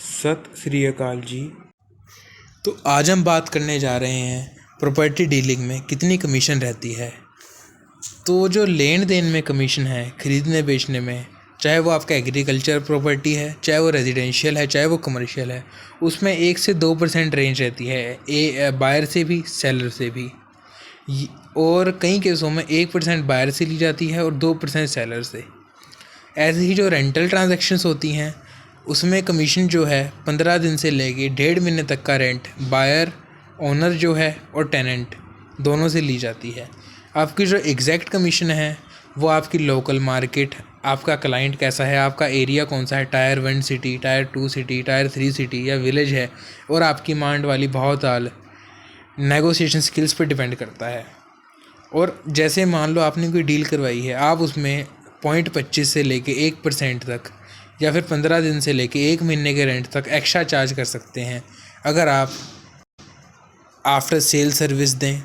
सत श्री अकाल जी। तो आज हम बात करने जा रहे हैं प्रॉपर्टी डीलिंग में कितनी कमीशन रहती है। तो जो लेन देन में कमीशन है ख़रीदने बेचने में, चाहे वो आपका एग्रीकल्चर प्रॉपर्टी है, चाहे वो रेजिडेंशियल है, चाहे वो कमर्शियल है, उसमें 1 से 2% रेंज रहती है बायर से भी सेलर से भी। और कई केसों में 1% बायर से ली जाती है और 2% सेलर से। ऐसे ही जो रेंटल ट्रांजैक्शंस होती हैं उसमें कमीशन जो है 15 दिन से लेके 1.5 महीने तक का रेंट बायर, ओनर जो है और टेनेंट दोनों से ली जाती है। आपकी जो एग्जैक्ट कमीशन है वो आपकी लोकल मार्केट, आपका क्लाइंट कैसा है, आपका एरिया कौन सा है, tyre 1 city, tyre 2 city, tyre 3 city या विलेज है, और आपकी मांड वाली भावताल नेगोशिएशन स्किल्स पर डिपेंड करता है। और जैसे मान लो आपने कोई डील करवाई है, आप उसमें 0.25 से लेके 1% तक या फिर 15 दिन से लेके 1 महीने के रेंट तक एक्स्ट्रा चार्ज कर सकते हैं अगर आप आफ्टर सेल सर्विस दें।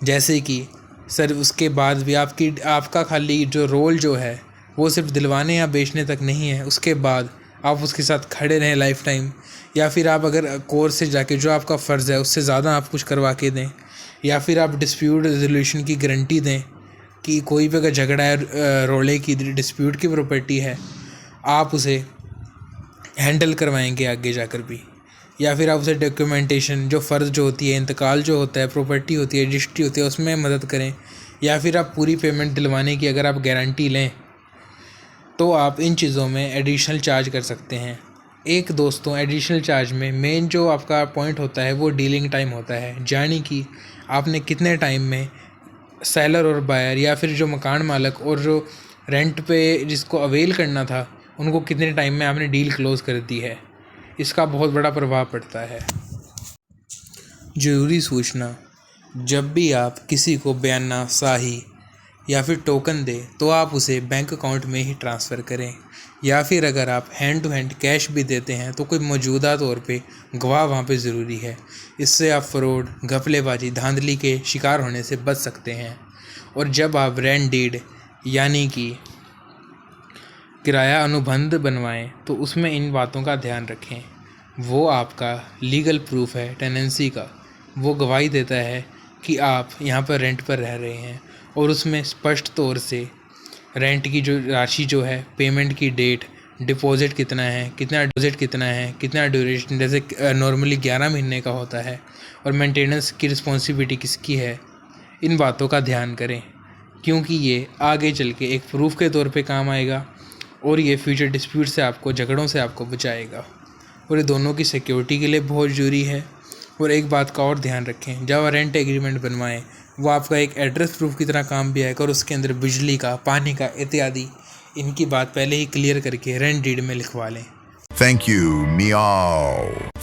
जैसे कि सर उसके बाद भी आपका खाली जो रोल जो है वो सिर्फ दिलवाने या बेचने तक नहीं है, उसके बाद आप उसके साथ खड़े रहें लाइफ टाइम। या फिर आप अगर कोर्ट से जाके जो आपका फ़र्ज़ है उससे ज़्यादा आप कुछ करवा के दें, या फिर आप डिस्प्यूट रेजोल्यूशन की गारंटी दें कि कोई भी अगर झगड़ा है, रोले की डिस्प्यूट की प्रॉपर्टी है, आप उसे हैंडल करवाएंगे आगे जाकर भी। या फिर आप उसे डॉक्यूमेंटेशन जो फ़र्ज़ जो होती है, इंतकाल जो होता है, प्रॉपर्टी होती है, रजिस्ट्री होती है, उसमें मदद करें। या फिर आप पूरी पेमेंट दिलवाने की अगर आप गारंटी लें तो आप इन चीज़ों में एडिशनल चार्ज कर सकते हैं। एक दोस्तों एडिशनल चार्ज में मेन जो आपका पॉइंट होता है वो डीलिंग टाइम होता है, यानी कि आपने कितने टाइम में सेलर और बायर या फिर जो मकान मालिक और जो रेंट पे जिसको अवेल करना था उनको कितने टाइम में आपने डील क्लोज़ कर दी है। इसका बहुत बड़ा प्रभाव पड़ता है। ज़रूरी सूचना: जब भी आप किसी को बयाना, साही या फिर टोकन दें तो आप उसे बैंक अकाउंट में ही ट्रांसफ़र करें। या फिर अगर आप हैंड टू हैंड कैश भी देते हैं तो कोई मौजूदा तौर पे गवाह वहाँ पे ज़रूरी है। इससे आप फ्रॉड, घपलेबाजी, धांधली के शिकार होने से बच सकते हैं। और जब आप रेंट डीड यानी कि किराया अनुबंध बनवाएं तो उसमें इन बातों का ध्यान रखें। वो आपका लीगल प्रूफ है टेनेंसी का, वो गवाही देता है कि आप यहाँ पर रेंट पर रह रहे हैं, और उसमें स्पष्ट तौर से रेंट की जो राशि जो है, पेमेंट की डेट, डिपॉजिट कितना है, कितना ड्यूरेशन, जैसे नॉर्मली 11 महीने का होता है, और मेंटेनेंस की रिस्पॉन्सिबिलिटी किसकी है। इन बातों का ध्यान करें क्योंकि ये आगे चल के एक प्रूफ के तौर पे काम आएगा और ये फ्यूचर डिस्प्यूट से आपको, झगड़ों से आपको बचाएगा। और ये दोनों की सिक्योरिटी के लिए बहुत ज़रूरी है। और एक बात का और ध्यान रखें, जब आप रेंट एग्रीमेंट बनवाएं वो आपका एक एड्रेस प्रूफ की तरह काम भी आएगा, और उसके अंदर बिजली का, पानी का इत्यादि इनकी बात पहले ही क्लियर करके रेंट डीड में लिखवा लें। Thank you, meow.